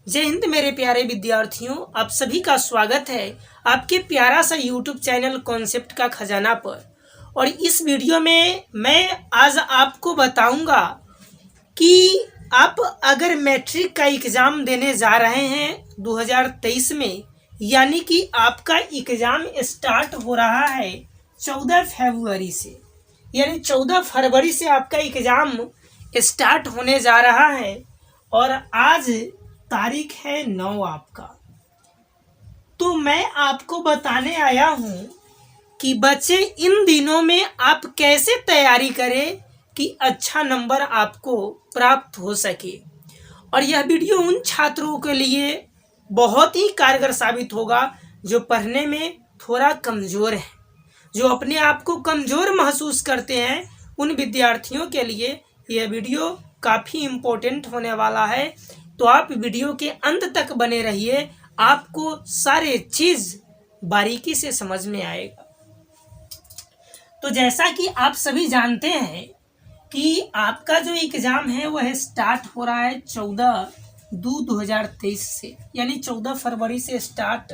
जय हिंद मेरे प्यारे विद्यार्थियों, आप सभी का स्वागत है आपके प्यारा सा यूट्यूब चैनल कॉन्सेप्ट का खजाना पर। और इस वीडियो में मैं आज आपको बताऊंगा कि आप अगर मैट्रिक का एग्ज़ाम देने जा रहे हैं 2023 में, यानी कि आपका एग्ज़ाम स्टार्ट हो रहा है 14 फरवरी से, यानी 14 फरवरी से आपका एग्ज़ाम स्टार्ट होने जा रहा है और आज तारीख है 9 आपका। तो मैं आपको बताने आया हूँ कि बच्चे इन दिनों में आप कैसे तैयारी करें कि अच्छा नंबर आपको प्राप्त हो सके। और यह वीडियो उन छात्रों के लिए बहुत ही कारगर साबित होगा जो पढ़ने में थोड़ा कमज़ोर हैं, जो अपने आप को कमज़ोर महसूस करते हैं। उन विद्यार्थियों के लिए यह वीडियो काफ़ी इम्पोर्टेंट होने वाला है, तो आप वीडियो के अंत तक बने रहिए, आपको सारे चीज़ बारीकी से समझ में आएगा। तो जैसा कि आप सभी जानते हैं कि आपका जो एग्ज़ाम है वह स्टार्ट हो रहा है 14/2/2023 से, यानी 14 फरवरी से स्टार्ट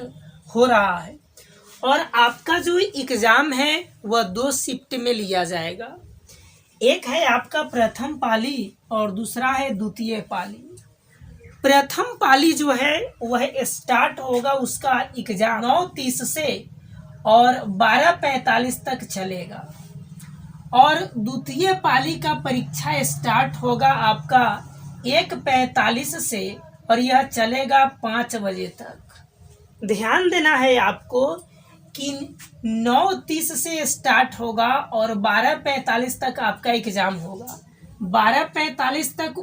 हो रहा है। और आपका जो एग्ज़ाम है वह 2 शिफ्ट में लिया जाएगा। एक है आपका प्रथम पाली और दूसरा है द्वितीय पाली। प्रथम पाली जो है वह स्टार्ट होगा, उसका एग्जाम 9:30 से और 12:45 तक चलेगा। और द्वितीय पाली का परीक्षा स्टार्ट होगा आपका 1:45 से और यह चलेगा 5 बजे तक। ध्यान देना है आपको कि 9:30 से स्टार्ट होगा और 12:45 तक आपका एग्ज़ाम होगा। 12:45 तक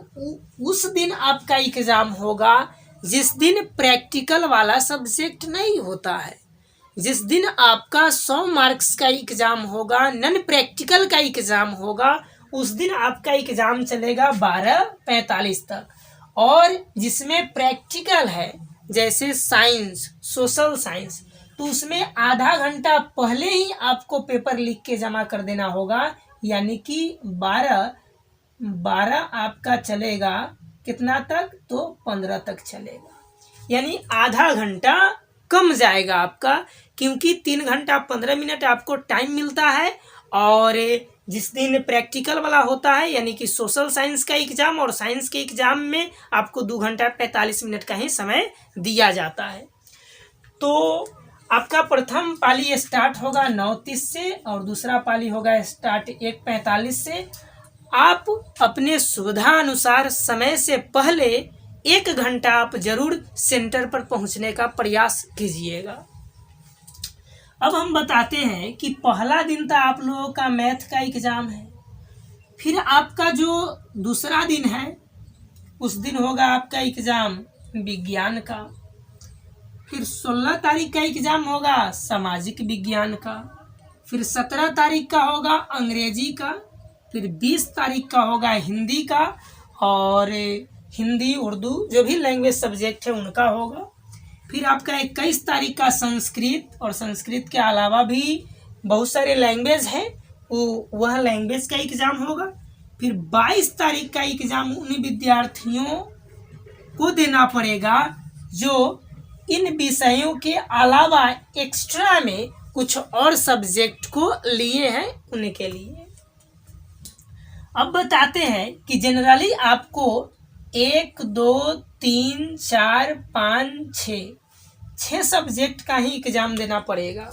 उस दिन आपका एग्ज़ाम होगा जिस दिन प्रैक्टिकल वाला सब्जेक्ट नहीं होता है। जिस दिन आपका 100 मार्क्स का एग्ज़ाम होगा, नॉन प्रैक्टिकल का एग्ज़ाम होगा, उस दिन आपका एग्ज़ाम चलेगा 12:45 तक। और जिसमें प्रैक्टिकल है जैसे साइंस, सोशल साइंस, तो उसमें आधा घंटा पहले ही आपको पेपर लिख के जमा कर देना होगा, यानी कि 12 आपका चलेगा कितना तक, तो 15 तक चलेगा, यानी आधा घंटा कम जाएगा आपका, क्योंकि 3 घंटा 15 मिनट आपको टाइम मिलता है। और जिस दिन प्रैक्टिकल वाला होता है, यानी कि सोशल साइंस का एग्ज़ाम और साइंस के एग्ज़ाम में आपको 2 घंटा 45 मिनट का ही समय दिया जाता है। तो आपका प्रथम पाली स्टार्ट होगा 9:30 से और दूसरा पाली होगा स्टार्ट 1:45 से। आप अपने सुविधा अनुसार समय से पहले 1 घंटा आप जरूर सेंटर पर पहुंचने का प्रयास कीजिएगा। अब हम बताते हैं कि पहला दिन तो आप लोगों का मैथ का एग्ज़ाम है। फिर आपका जो दूसरा दिन है उस दिन होगा आपका एग्ज़ाम विज्ञान का। फिर 16 तारीख का एग्ज़ाम होगा सामाजिक विज्ञान का। फिर 17 तारीख का होगा अंग्रेजी का। फिर 20 तारीख का होगा हिंदी का, और हिंदी उर्दू जो भी लैंग्वेज सब्जेक्ट है उनका होगा। फिर आपका 21 तारीख का संस्कृत, और संस्कृत के अलावा भी बहुत सारे लैंग्वेज हैं, वह लैंग्वेज का एग्ज़ाम होगा। फिर 22 तारीख का एग्ज़ाम उन विद्यार्थियों को देना पड़ेगा जो इन विषयों के अलावा एक्स्ट्रा में कुछ और सब्जेक्ट को लिए हैं, उनके लिए। अब बताते हैं कि जनरली आपको 1, 2, 3, 4, 5, 6 सब्जेक्ट का ही एग्ज़ाम देना पड़ेगा।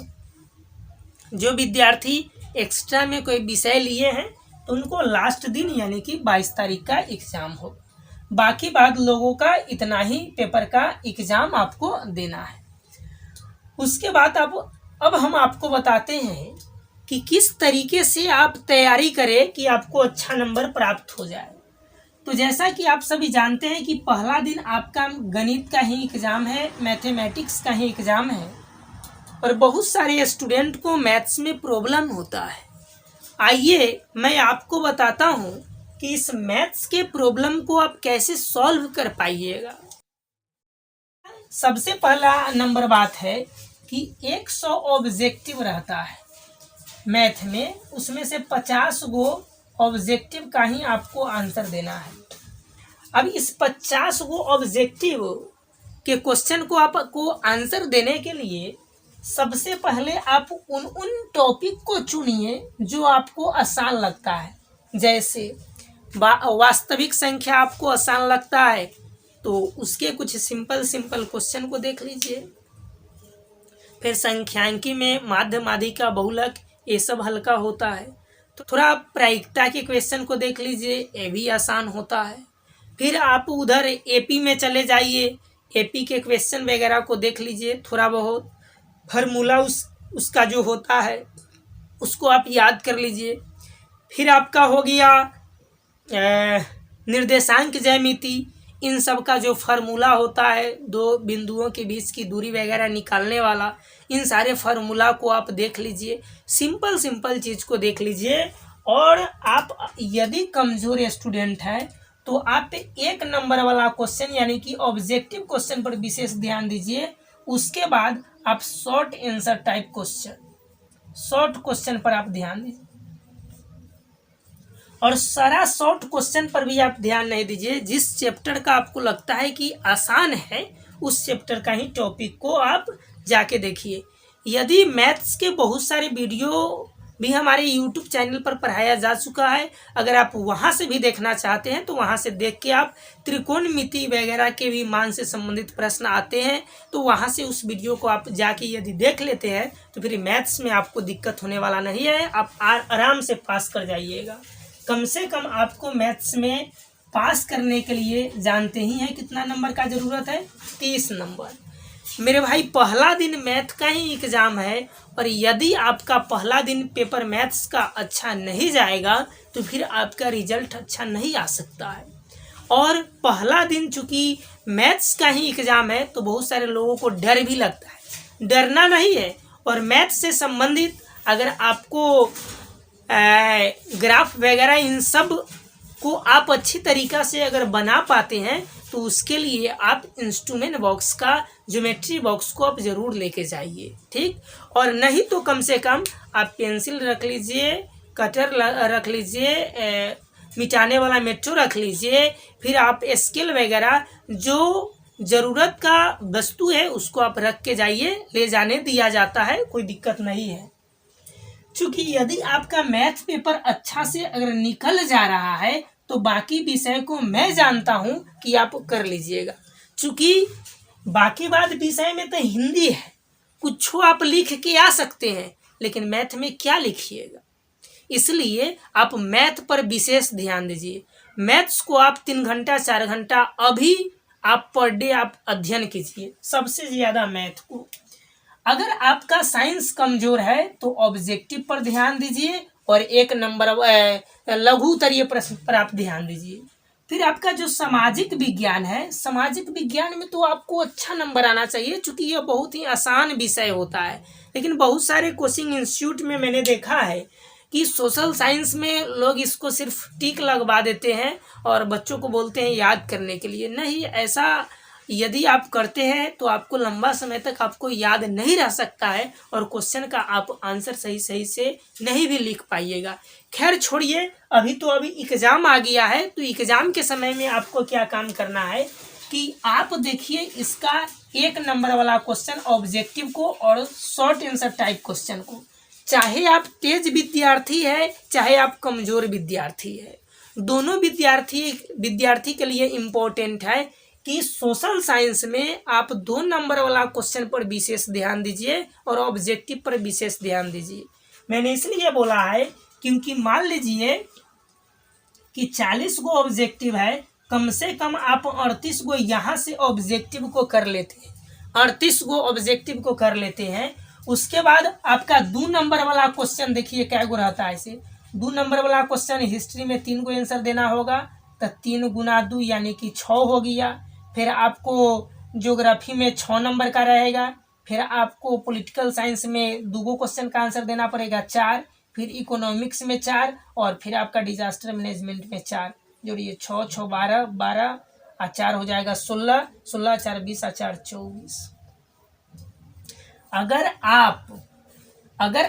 जो विद्यार्थी एक्स्ट्रा में कोई विषय लिए हैं तो उनको लास्ट दिन यानी कि 22 तारीख का एग्ज़ाम हो। बाकी बाद लोगों का इतना ही पेपर का एग्ज़ाम आपको देना है। उसके बाद अब हम आपको बताते हैं कि किस तरीके से आप तैयारी करें कि आपको अच्छा नंबर प्राप्त हो जाए। तो जैसा कि आप सभी जानते हैं कि पहला दिन आपका गणित का ही एग्ज़ाम है, मैथमेटिक्स का ही एग्ज़ाम है, और बहुत सारे स्टूडेंट को मैथ्स में प्रॉब्लम होता है। आइए मैं आपको बताता हूँ कि इस मैथ्स के प्रॉब्लम को आप कैसे सॉल्व कर पाइएगा। सबसे पहला नंबर बात है कि 100 ऑब्जेक्टिव रहता है मैथ में, उसमें से 50 गो ऑब्जेक्टिव का ही आपको आंसर देना है। अब इस 50 गो ऑब्जेक्टिव कि क्वेश्चन को आपको आंसर देने के लिए सबसे पहले आप उन टॉपिक को चुनिए जो आपको आसान लगता है। जैसे वास्तविक संख्या आपको आसान लगता है तो उसके कुछ सिंपल क्वेश्चन को देख लीजिए। फिर संख्यांकी में माध्य, माध्यिका, बहुलक ये सब हल्का होता है। तो थोड़ा प्रायिकता के क्वेश्चन को देख लीजिए, ये भी आसान होता है। फिर आप उधर एपी में चले जाइए, एपी के क्वेश्चन वगैरह को देख लीजिए, थोड़ा बहुत फार्मूला उसका जो होता है उसको आप याद कर लीजिए। फिर आपका हो गया निर्देशांक ज्यामिति, इन सब का जो फार्मूला होता है, दो बिंदुओं के बीच की दूरी वगैरह निकालने वाला, इन सारे फार्मूला को आप देख लीजिए। सिंपल चीज़ को देख लीजिए। और आप यदि कमज़ोर स्टूडेंट है तो आप 1 नंबर वाला क्वेश्चन यानी कि ऑब्जेक्टिव क्वेश्चन पर विशेष ध्यान दीजिए। उसके बाद आप short answer type question, short question पर आप ध्यान दीजिए। और सारा शॉर्ट क्वेश्चन पर भी आप ध्यान नहीं दीजिए। जिस चैप्टर का आपको लगता है कि आसान है उस चैप्टर का ही टॉपिक को आप जाके देखिए। यदि मैथ्स के बहुत सारे वीडियो भी हमारे यूट्यूब चैनल पर पढ़ाया जा चुका है, अगर आप वहां से भी देखना चाहते हैं तो वहां से देख के आप त्रिकोणमिति वगैरह के भी मान से संबंधित प्रश्न आते हैं, तो वहां से उस वीडियो को आप जाके यदि देख लेते हैं तो फिर मैथ्स में आपको दिक्कत होने वाला नहीं है। आप आराम से पास कर जाइएगा। कम से कम आपको मैथ्स में पास करने के लिए जानते ही हैं कितना नंबर का ज़रूरत है, 30 नंबर। मेरे भाई पहला दिन मैथ का ही एग्ज़ाम है और यदि आपका पहला दिन पेपर मैथ्स का अच्छा नहीं जाएगा तो फिर आपका रिजल्ट अच्छा नहीं आ सकता है। और पहला दिन चूँकि मैथ्स का ही एग्ज़ाम है तो बहुत सारे लोगों को डर भी लगता है। डरना नहीं है। और मैथ्स से संबंधित अगर आपको ग्राफ वगैरह इन सब को आप अच्छी तरीक़ा से अगर बना पाते हैं तो उसके लिए आप इंस्ट्रूमेंट बॉक्स का, ज्योमेट्री बॉक्स को आप ज़रूर लेके जाइए, ठीक। और नहीं तो कम से कम आप पेंसिल रख लीजिए, कटर रख लीजिए, मिटाने वाला मेट्रो रख लीजिए। फिर आप स्केल वगैरह जो ज़रूरत का वस्तु है उसको आप रख के जाइए, ले जाने दिया जाता है, कोई दिक्कत नहीं है। चूँकि यदि आपका मैथ पेपर अच्छा से अगर निकल जा रहा है तो बाकी विषय को मैं जानता हूँ कि आप कर लीजिएगा। चूँकि बाकी बात विषय में तो हिंदी है, कुछ आप लिख के आ सकते हैं, लेकिन मैथ में क्या लिखिएगा। इसलिए आप मैथ पर विशेष ध्यान दीजिए। मैथ्स को आप 3 घंटा 4 घंटा अभी आप पर डे आप अध्ययन कीजिए, सबसे ज़्यादा मैथ को। अगर आपका साइंस कमज़ोर है तो ऑब्जेक्टिव पर ध्यान दीजिए और 1 नंबर लघु उत्तरीय प्रश्न पर आप ध्यान दीजिए। फिर आपका जो सामाजिक विज्ञान है, सामाजिक विज्ञान में तो आपको अच्छा नंबर आना चाहिए क्योंकि यह बहुत ही आसान विषय होता है। लेकिन बहुत सारे कोचिंग इंस्टीट्यूट में मैंने देखा है कि सोशल साइंस में लोग इसको सिर्फ टिक लगवा देते हैं और बच्चों को बोलते हैं याद करने के लिए। नहीं, ऐसा यदि आप करते हैं तो आपको लंबा समय तक आपको याद नहीं रह सकता है और क्वेश्चन का आप आंसर सही से नहीं भी लिख पाइएगा। खैर छोड़िए, अभी एग्ज़ाम आ गया है तो एग्ज़ाम के समय में आपको क्या काम करना है कि आप देखिए इसका 1 नंबर वाला क्वेश्चन ऑब्जेक्टिव को और शॉर्ट आंसर टाइप क्वेश्चन को। चाहे आप तेज विद्यार्थी है चाहे आप कमज़ोर विद्यार्थी है, दोनों विद्यार्थी के लिए इम्पोर्टेंट है कि सोशल साइंस में आप 2 नंबर वाला क्वेश्चन पर विशेष ध्यान दीजिए और ऑब्जेक्टिव पर विशेष ध्यान दीजिए। मैंने इसलिए बोला है क्योंकि मान लीजिए कि 40 गो ऑब्जेक्टिव है, कम से कम आप 38 गो यहाँ से ऑब्जेक्टिव को कर लेते हैं, 38 गो ऑब्जेक्टिव को कर लेते हैं। उसके बाद आपका 2 नंबर वाला क्वेश्चन देखिए क्या गो रहता है। ऐसे 2 नंबर वाला क्वेश्चन हिस्ट्री में 3 गो आंसर देना होगा तो 3 गुना 2 यानी कि 6 हो गया। फिर आपको ज्योग्राफी में 6 नंबर का रहेगा। फिर आपको पॉलिटिकल साइंस में 2 गो क्वेश्चन का आंसर देना पड़ेगा 4। फिर इकोनॉमिक्स में 4 और फिर आपका डिजास्टर मैनेजमेंट में 4। जोड़िए 6 6 12 12 और 4 हो जाएगा 16 16 4 20 और 4 24। अगर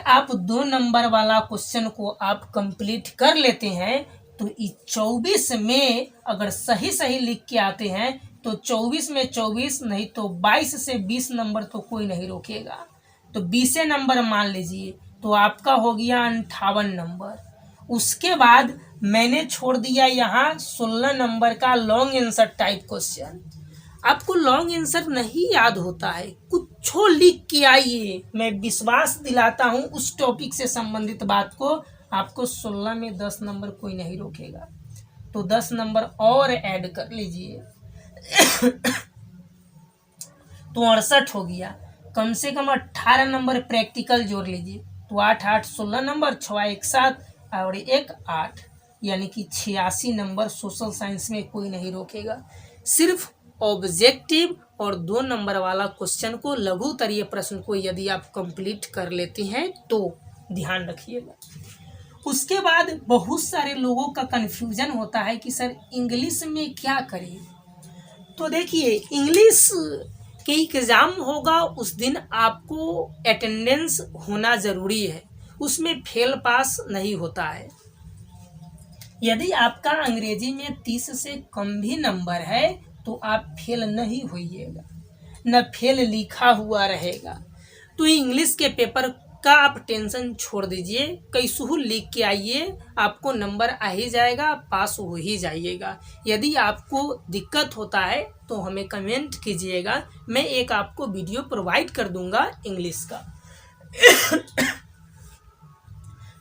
आप 2 नंबर वाला क्वेश्चन को आप कंप्लीट कर लेते हैं तो इस 24 में अगर सही लिख के आते हैं तो 24 में 24 नहीं तो 22 से 20 नंबर तो कोई नहीं रोकेगा, तो 20 नंबर मान लीजिए, तो आपका हो गया 58 नंबर। उसके बाद मैंने छोड़ दिया यहाँ 16 नंबर का लॉन्ग आंसर टाइप क्वेश्चन। आपको लॉन्ग आंसर नहीं याद होता है, कुछ लिख के आइए, मैं विश्वास दिलाता हूँ उस टॉपिक से संबंधित बात को, आपको 16 में 10 नंबर कोई नहीं रोकेगा। तो 10 नंबर और ऐड कर लीजिए तो 68 हो गया। कम से कम 18 नंबर प्रैक्टिकल जोड़ लीजिए, तो 8 8 16 नंबर, 6 1 7 और 1 8, यानी कि 86 नंबर सोशल साइंस में कोई नहीं रोकेगा। सिर्फ ऑब्जेक्टिव और 2 नंबर वाला क्वेश्चन को, लघु उत्तरीय प्रश्न को यदि आप कंप्लीट कर लेते हैं तो ध्यान रखिएगा। उसके बाद बहुत सारे लोगों का कन्फ्यूजन होता है कि सर इंग्लिश में क्या करें। तो देखिए, इंग्लिश के एग्ज़ाम होगा उस दिन आपको अटेंडेंस होना ज़रूरी है, उसमें फेल पास नहीं होता है। यदि आपका अंग्रेजी में 30 से कम भी नंबर है तो आप फेल नहीं होइएगा, न फेल लिखा हुआ रहेगा। तो इंग्लिश के पेपर का आप टेंशन छोड़ दीजिए, कैसहू लिख के आइए, आपको नंबर आ ही जाएगा, पास हो ही जाइएगा। यदि आपको दिक्कत होता है तो हमें कमेंट कीजिएगा, मैं एक आपको वीडियो प्रोवाइड कर दूंगा इंग्लिश का।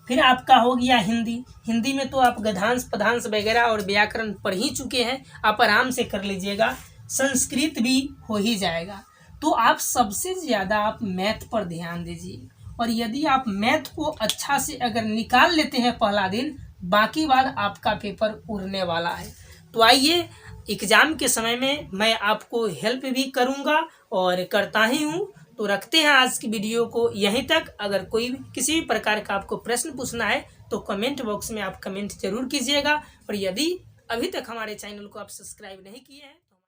फिर आपका हो गया हिंदी। हिंदी में तो आप गद्यांश पद्यांश वगैरह और व्याकरण पढ़ ही चुके हैं, आप आराम से कर लीजिएगा। संस्कृत भी हो ही जाएगा। तो आप सबसे ज़्यादा आप मैथ पर ध्यान दीजिए, और यदि आप मैथ को अच्छा से अगर निकाल लेते हैं पहला दिन, बाकी बार आपका पेपर उड़ने वाला है। तो आइए, एग्ज़ाम के समय में मैं आपको हेल्प भी करूँगा और करता ही हूँ। तो रखते हैं आज की वीडियो को यहीं तक। अगर कोई किसी भी प्रकार का आपको प्रश्न पूछना है तो कमेंट बॉक्स में आप कमेंट जरूर कीजिएगा, और यदि अभी तक हमारे चैनल को आप सब्सक्राइब नहीं किए हैं